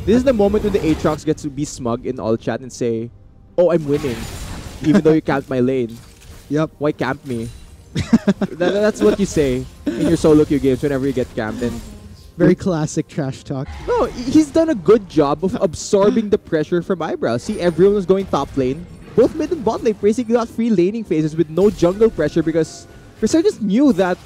This is the moment when the Aatrox gets to be smug in all chat and say, oh, I'm winning, even though you camped my lane. Yep. Why camp me? That's what you say in your solo queue games whenever you get camped. And very classic trash talk. no, he's done a good job of absorbing the pressure from Eyebrow. See, everyone was going top lane. Both mid and bot lane basically got free laning phases with no jungle pressure because Resurgence knew that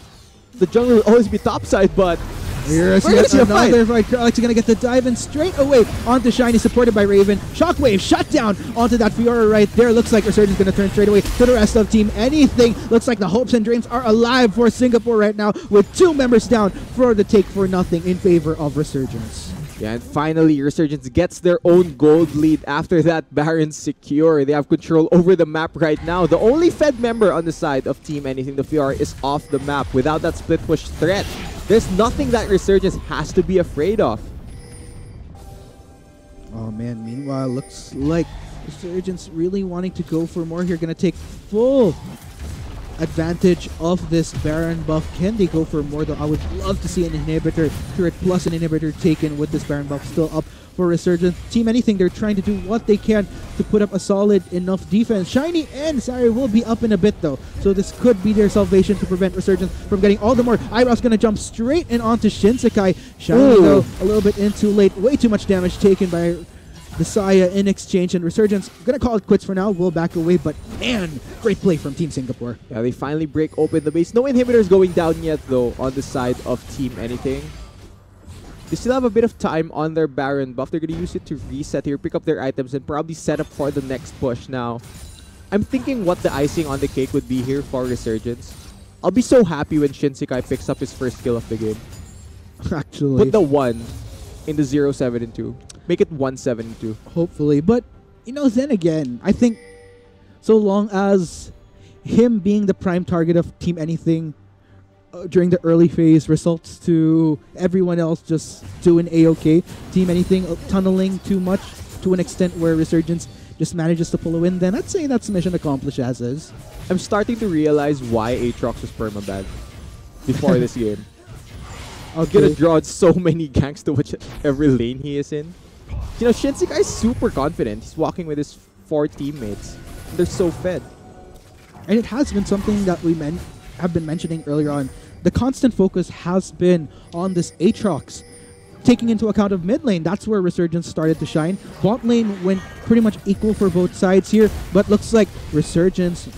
the jungle will always be topside, but here's another fight. Kralix gonna get the dive in straight away onto Shiny, supported by Raven. Shockwave shut down onto that Fiora right there. Looks like Resurgence gonna turn straight away to the rest of Team Anything. Looks like the hopes and dreams are alive for Singapore right now, with 2 members down for the take for nothing in favor of Resurgence. Yeah, and finally, Resurgence gets their own gold lead after that Baron secure. They have control over the map right now. The only Fed member on the side of Team Anything, the Fiora, is off the map without that split push threat. There's nothing that Resurgence has to be afraid of. Oh man, meanwhile, looks like Resurgence really wanting to go for more here. Gonna take full advantage of this Baron buff. Can they go for more though? I would love to see an inhibitor turret plus an inhibitor taken with this Baron buff still up for Resurgence. Team Anything, they're trying to do what they can to put up a solid enough defense. Shiny and Sari will be up in a bit though, so this could be their salvation to prevent Resurgence from getting all the more. Eyebrow's gonna jump straight in onto Shinsekai. Shiny though, a little bit in too late. Way too much damage taken by the Saya in exchange, and Resurgence gonna call it quits for now. Will back away, but man, great play from Team Singapore. Yeah, they finally break open the base. No inhibitors going down yet though on the side of Team Anything. They still have a bit of time on their Baron buff. They're gonna use it to reset here, pick up their items, and probably set up for the next push. Now, I'm thinking what the icing on the cake would be here for Resurgence. I'll be so happy when Shinsekai picks up his first kill of the game. Actually, put the 1 in the 0-7 and 2. Make it 1-7 and 2. Hopefully, but you know, then again, I think so long as him being the prime target of Team Anything during the early phase results to everyone else just doing A-OK. Team Anything tunneling too much to an extent where Resurgence just manages to pull a win, then I'd say that's mission accomplished as is. I'm starting to realize why Aatrox was permabad before this game. I'll get to draw so many ganks to whichever lane he is in. You know, Shinsekai is super confident. He's walking with his 4 teammates. They're so fed. And it has been something that we have been mentioning earlier on. The constant focus has been on this Aatrox. Taking into account of mid lane, that's where Resurgence started to shine. Bot lane went pretty much equal for both sides here, but looks like Resurgence,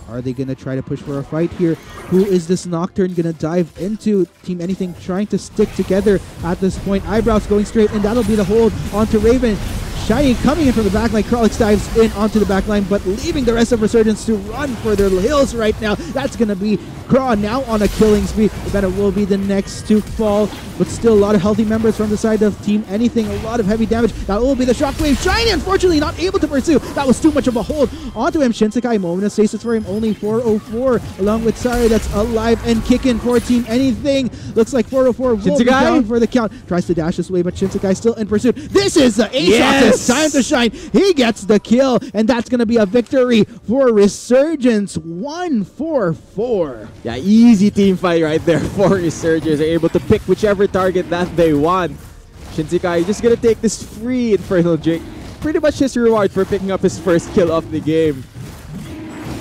are they going to try to push for a fight here? Who is this Nocturne going to dive into? Team Anything trying to stick together at this point. Eyebrows going straight, and that'll be the hold onto Raven. Shiny coming in from the backline. Kralix dives in onto the backline, but leaving the rest of Resurgence to run for their hills right now. That's going to be Craw now on a killing spree. That will be the next to fall, but still a lot of healthy members from the side of Team Anything. A lot of heavy damage. That will be the Shockwave. Shiny, unfortunately, not able to pursue. That was too much of a hold onto him. Shinsekai, moment of stasis for him. Only 404, along with Sari that's alive and kicking for Team Anything. Looks like 404 will be down for the count. Tries to dash this way, but Shinsekai still in pursuit. This is the Aatrox. Time to shine. He gets the kill, and that's going to be a victory for Resurgence. 1-4-4. Yeah, easy team fight right there for Resurgence. They're able to pick whichever target that they want. Shinsekai just going to take this free Infernal Drake. Pretty much his reward for picking up his first kill of the game.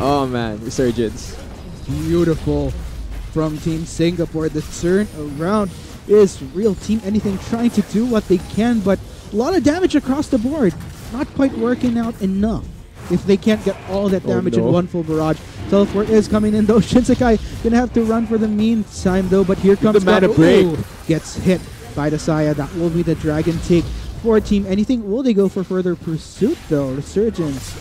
Oh man, Resurgence. Beautiful from Team Singapore. The turn around is real. Team Anything trying to do what they can, but a lot of damage across the board. Not quite working out enough if they can't get all that damage in one full barrage. Teleport is coming in though. Shinsekai gonna have to run for the meantime though, but here comes the mana break. Gets hit by the Saya. That will be the Dragon take for Team Anything. Will they go for further pursuit though? Resurgence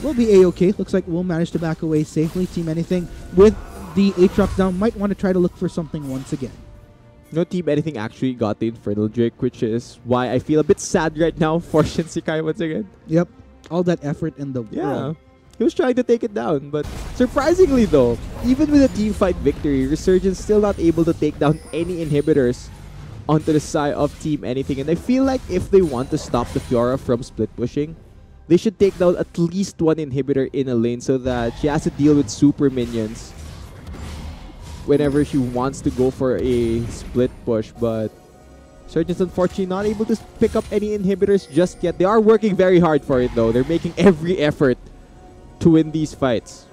will be A-OK. Looks like we'll manage to back away safely. Team Anything with the Aatrox down might want to try to look for something once again. No Team Anything actually got the Infernal Drake, which is why I feel a bit sad right now for Shinsekai once again. Yep. All that effort in the world. He was trying to take it down, but surprisingly though, even with a team fight victory, Resurgence still not able to take down any inhibitors onto the side of Team Anything. And I feel like if they want to stop the Fiora from split pushing, they should take down at least one inhibitor in a lane so that she has to deal with super minions. whenever she wants to go for a split push, but Surgeons unfortunately not able to pick up any inhibitors just yet. They are working very hard for it though. They're making every effort to win these fights.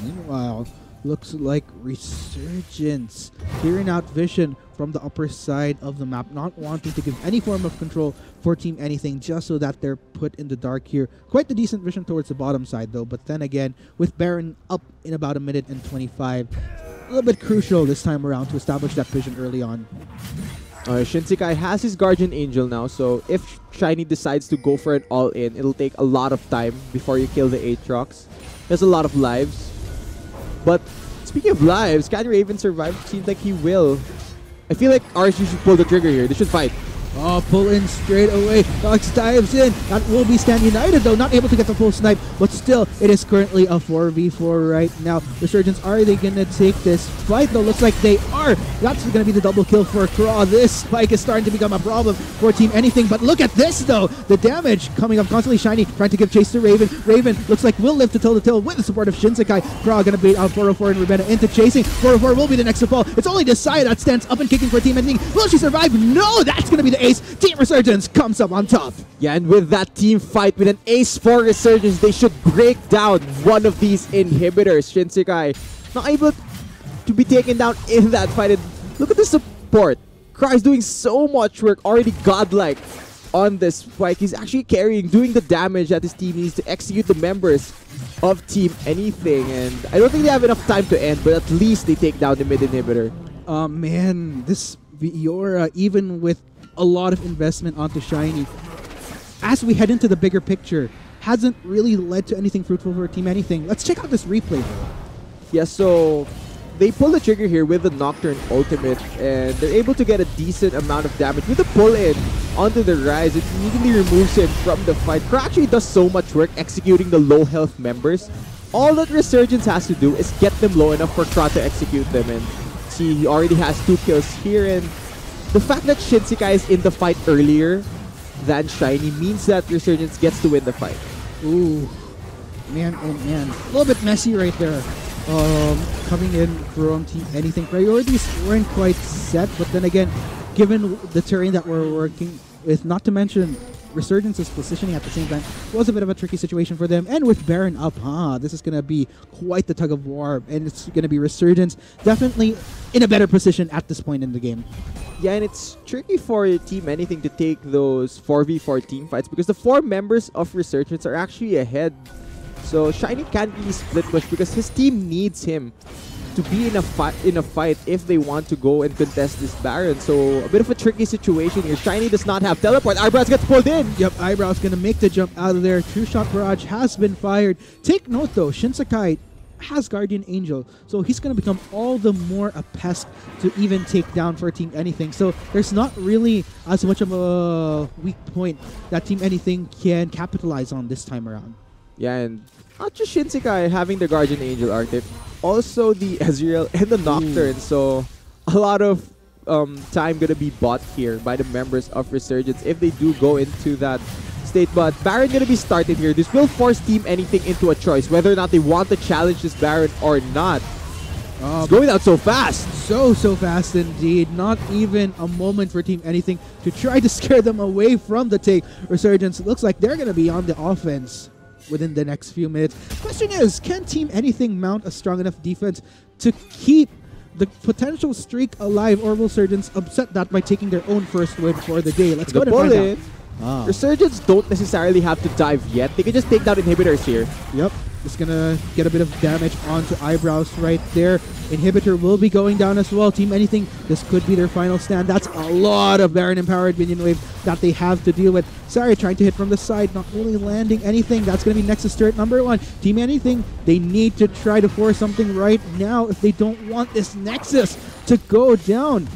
Meanwhile, looks like Resurgence clearing out vision from the upper side of the map, not wanting to give any form of control for Team Anything just so that they're put in the dark here. Quite the decent vision towards the bottom side though, but then again, with Baron up in about 1 minute and 25, a little bit crucial this time around to establish that vision early on. Shinsekai has his Guardian Angel now, so if Shiny decides to go for an all-in, it'll take a lot of time before you kill the Aatrox. There's a lot of lives. But speaking of lives, can Raven survive? Seems like he will. I feel like RSG should pull the trigger here. They should fight. Oh, pull in straight away. Dox dives in. That will be Stand United though, not able to get the full snipe, but still, it is currently a 4v4 right now. Resurgence, are they gonna take this fight though? Looks like they are. That's gonna be the double kill for Craw. This spike is starting to become a problem for Team Anything, but look at this though. The damage coming up constantly. Shiny trying to give chase to Raven. Raven looks like will live to toe-to-toe with the support of Shinsekai. Craw gonna bait out 404 and Ravenna into chasing. 404 will be the next to fall. It's only Desire that stands up and kicking for Team Anything. Will she survive? No, that's gonna be the ace. Team Resurgence comes up on top. Yeah, and with that team fight, with an ace for Resurgence, they should break down one of these inhibitors. Shinsekai not able to be taken down in that fight. And look at the support. Cry is doing so much work, already godlike on this spike. He's actually carrying, doing the damage that his team needs to execute the members of Team Anything. And I don't think they have enough time to end, but at least they take down the mid inhibitor. Man, this Viora, even with a lot of investment onto Shiny, as we head into the bigger picture, hasn't really led to anything fruitful for Team Anything. Let's check out this replay though. Yeah, so they pull the trigger here with the Nocturne ultimate, and they're able to get a decent amount of damage with the pull-in onto the Rise. It immediately removes him from the fight. Kra actually does so much work executing the low health members. All that Resurgence has to do is get them low enough for Kra to execute them, and see, he already has 2 kills here. And the fact that Shinsekai is in the fight earlier than Shiny means that Resurgence gets to win the fight. Ooh, man, oh man. A little bit messy right there. Coming in from Team Anything. Priorities weren't quite set, but then again, given the terrain that we're working with, not to mention Resurgence's positioning at the same time, was a bit of a tricky situation for them. And with Baron up, this is going to be quite the tug of war, and it's going to be Resurgence definitely in a better position at this point in the game. Yeah, and it's tricky for Team Anything to take those 4v4 team fights because the 4 members of Resurgence are actually ahead. So Shiny can't really split push because his team needs him to be in a fight if they want to go and contest this Baron. So a bit of a tricky situation here. Shiny does not have teleport. Eyebrows gets pulled in. Yep, Eyebrows gonna make the jump out of there. True shot barrage has been fired. Take note though, Shinsekai has Guardian Angel, so he's going to become all the more a pest to even take down for Team Anything. So there's not really as much of a weak point that Team Anything can capitalize on this time around. Yeah, and not just Shinsekai having the Guardian Angel archetype, also the Ezreal and the Nocturne. So a lot of time going to be bought here by the members of Resurgence if they do go into that state. But Baron going to be started here. This will force Team Anything into a choice whether or not they want to challenge this Baron or not. It's going out so fast. So fast indeed. Not even a moment for Team Anything to try to scare them away from the take. Resurgence looks like they're going to be on the offense within the next few minutes. Question is, can Team Anything mount a strong enough defense to keep the potential streak alive, or will Resurgence upset that by taking their own first win for the day? Let's go and find out. Resurgence don't necessarily have to dive yet. They can just take down inhibitors here. Yep. Just gonna get a bit of damage onto Eyebrows right there. Inhibitor will be going down as well. Team Anything, this could be their final stand. That's a lot of Baron empowered minion wave that they have to deal with. Sorry, trying to hit from the side, not really landing anything. That's gonna be Nexus turret number 1. Team Anything, they need to try to force something right now if they don't want this Nexus to go down.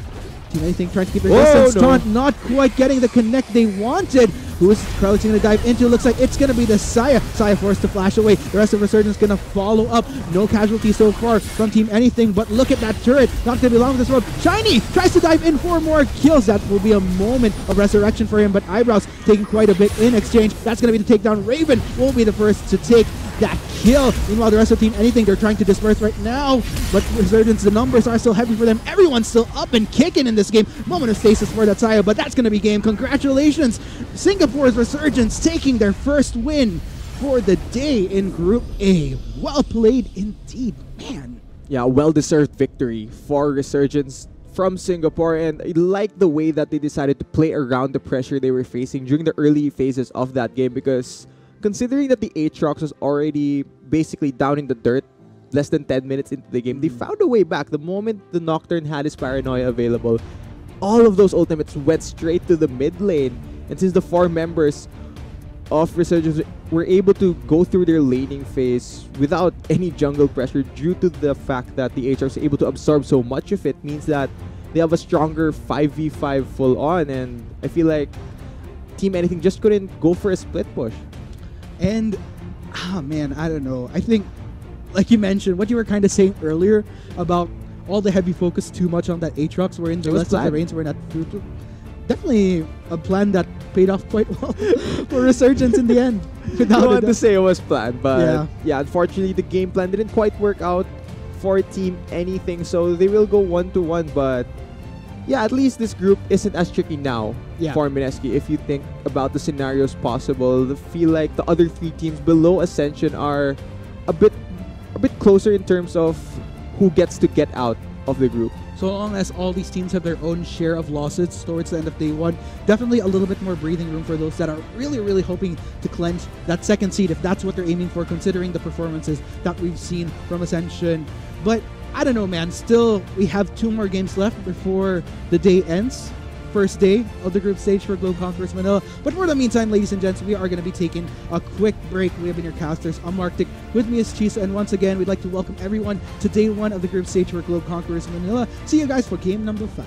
Team Anything trying to keep their distance. Taunt not quite getting the connect they wanted. Who is Krelix going to dive into? Looks like it's going to be the Saya. Saya forced to flash away. The rest of Resurgence going to follow up. No casualties so far from Team Anything, but look at that turret. Not going to be long with this road. Shiny tries to dive in for more kills. That will be a moment of resurrection for him, but Eyebrows taking quite a bit in exchange. That's going to be the takedown. Raven will be the first to take that kill. Meanwhile, the rest of Team Anything, they're trying to disperse right now, but Resurgence, the numbers are still heavy for them. Everyone's still up and kicking in this game. Moment of stasis for that Sayo, but that's going to be game. Congratulations, Singapore's Resurgence taking their first win for the day in Group A. Well played indeed, man. Yeah, well-deserved victory for Resurgence from Singapore, and I like the way that they decided to play around the pressure they were facing during the early phases of that game, because considering that the Aatrox was already basically down in the dirt less than 10 minutes into the game, they found a way back. The moment the Nocturne had his Paranoia available, all of those ultimates went straight to the mid lane, and since the 4 members of Resurgence were able to go through their laning phase without any jungle pressure due to the fact that the Aatrox was able to absorb so much of it, means that they have a stronger 5v5 full on, and I feel like Team Anything just couldn't go for a split push. And, man, I don't know. I think, like you mentioned, what you were kind of saying earlier about all the heavy focus too much on that Aatrox, wherein the rest of the lanes were not fruitful. Definitely a plan that paid off quite well for Resurgence in the end. I don't want to say it was planned, but yeah, unfortunately the game plan didn't quite work out for Team Anything, so they will go 1-1. But yeah, at least this group isn't as tricky now for Mineski. If you think about the scenarios possible, I feel like the other 3 teams below Ascension are a bit closer in terms of who gets to get out of the group. So long as all these teams have their own share of losses towards the end of day 1, definitely a little bit more breathing room for those that are really, really hoping to clinch that second seed, if that's what they're aiming for, considering the performances that we've seen from Ascension. But I don't know, man. Still, we have 2 more games left before the day ends. First day of the group stage for Globe Conquerors Manila. But for the meantime, ladies and gents, we are going to be taking a quick break. We have been your casters. I'm Arctic. With me is Chisa. And once again, we'd like to welcome everyone to day 1 of the group stage for Globe Conquerors Manila. See you guys for game number 5.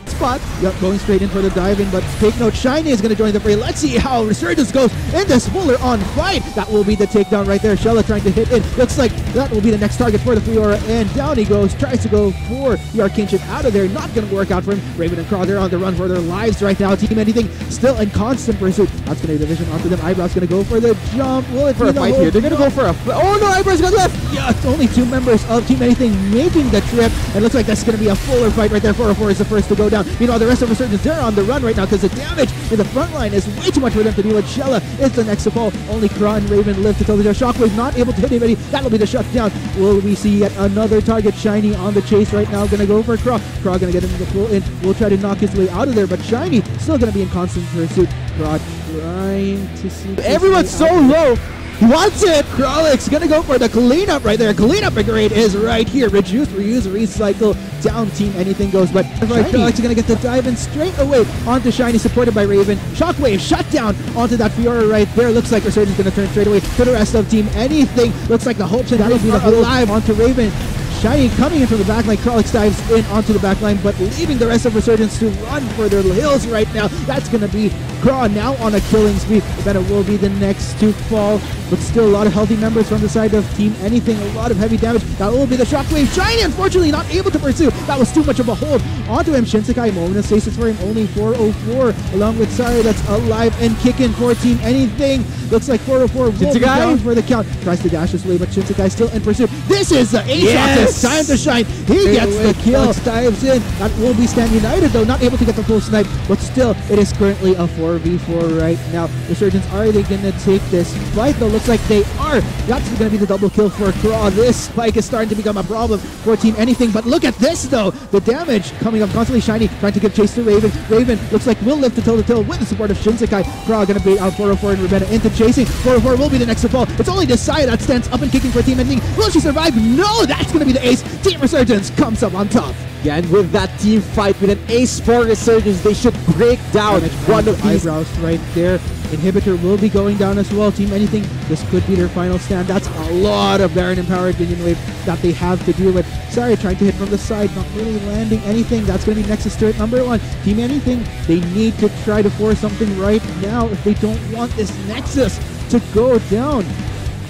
Spot. Yep, going straight in for the dive-in, but take note, Shiny is going to join the fray. Let's see how Resurgence goes in this fuller-on fight. That will be the takedown right there. Shella trying to hit in. Looks like that will be the next target for the Fiora, and down he goes. Tries to go for the Arcane Chip out of there. Not going to work out for him. Raven and Craw, they're on the run for their lives right now. Team Anything still in constant pursuit. That's going to be the vision onto them. Eyebrow's going to go for the jump. Will it for a fight here? They're going to go for a... Oh no, Eyebrow's got left! Yeah, it's only 2 members of Team Anything making the trip. And looks like that's going to be a fuller fight right there. 404 is the first to go down. Meanwhile, the rest of Resurgence, they're on the run right now because the damage in the front line is way too much for them to deal with. Shella is the next to fall. Only Craw and Raven live to tell the Shockwave not able to hit anybody. That'll be the shutdown. Will we see yet another target? Shiny on the chase right now. Gonna go for Craw. Craw gonna get into the pull in. Will try to knock his way out of there, but Shiny still gonna be in constant pursuit. Craw trying to see. Everyone's so low. Wants it! Krolix gonna go for the cleanup right there. Cleanup brigade is right here. Reduce, reuse, recycle. Down Team Anything goes, but Krolix is gonna get the dive in straight away onto Shiny, supported by Raven. Shockwave shut down onto that Fiora right there. Looks like Resurgence gonna turn straight away to the rest of Team Anything. Looks like the hopes that will be the alive onto Raven. Shiny coming in from the backline. Krolix dives in onto the backline, but leaving the rest of Resurgence to run for their hills right now. That's going to be Craw now on a killing spree. Then it will be the next to fall, but still a lot of healthy members from the side of Team Anything. A lot of heavy damage. That will be the Shockwave. Shiny, unfortunately, not able to pursue. That was too much of a hold onto him. Shinsekai, moment of stasis for him. Only 404, along with Sari that's alive and kicking for Team Anything. Looks like 404 will be down for the count. Tries to dash this way, but Shinsekai still in pursuit. This is the ace shot. Time to shine. He gets the kill. Dives in. That will be Stan United, though. Not able to get the full snipe, but still, it is currently a 4v4 right now. Resurgence, are they going to take this fight, though? Looks like they are. That's going to be the double kill for Craw. This spike is starting to become a problem for Team Anything, but look at this, though. The damage coming up constantly. Shiny trying to give chase to Raven. Raven looks like will live to toe-to-toe with the support of Shinsekai. Craw going to bait out 404 and Ravenna into chasing. 404 will be the next to fall. It's only Desire that stands up and kicking for Team Anything. Will she survive? No, that's going to be the ace. Team Resurgence comes up on top. Yeah, and with that team fight, with an ace for Resurgence, they should break down one of these. Eyebrows right there. Inhibitor will be going down as well. Team Anything, this could be their final stand. That's a lot of Baron Empowered Minion Wave that they have to deal with. Sorry, trying to hit from the side, not really landing anything. That's going to be Nexus turret number 1. Team Anything, they need to try to force something right now if they don't want this Nexus to go down.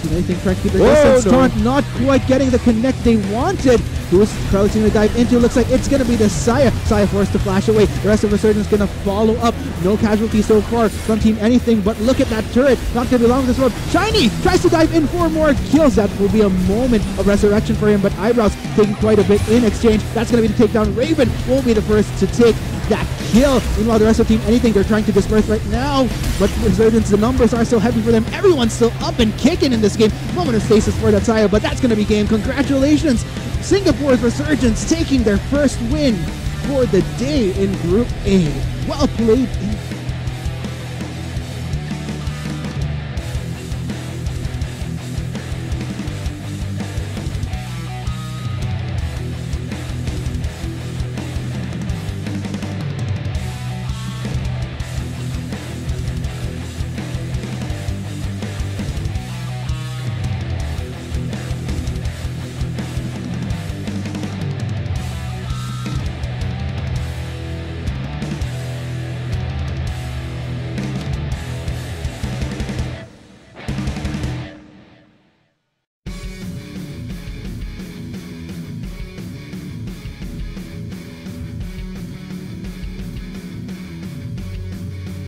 Team Anything trying to keep their distance. Taunt not quite getting the connect they wanted. Who's Krelix going to dive into? Looks like it's going to be the Saya. Saya forced to flash away. The rest of Resurgence going to follow up. No casualties so far from Team Anything, but look at that turret. Not going to be long this road. Shiny tries to dive in for more kills. That will be a moment of resurrection for him, but Eyebrows taking quite a bit in exchange. That's going to be the takedown. Raven won't be the first to take that kill. Meanwhile, the rest of Team Anything, they're trying to disperse right now, but Resurgence, the numbers are still heavy for them. Everyone's still up and kicking in this game. Moment of stasis for that Saya, but that's going to be game. Congratulations, Singapore's Resurgence taking their first win for the day in Group A. Well played indeed.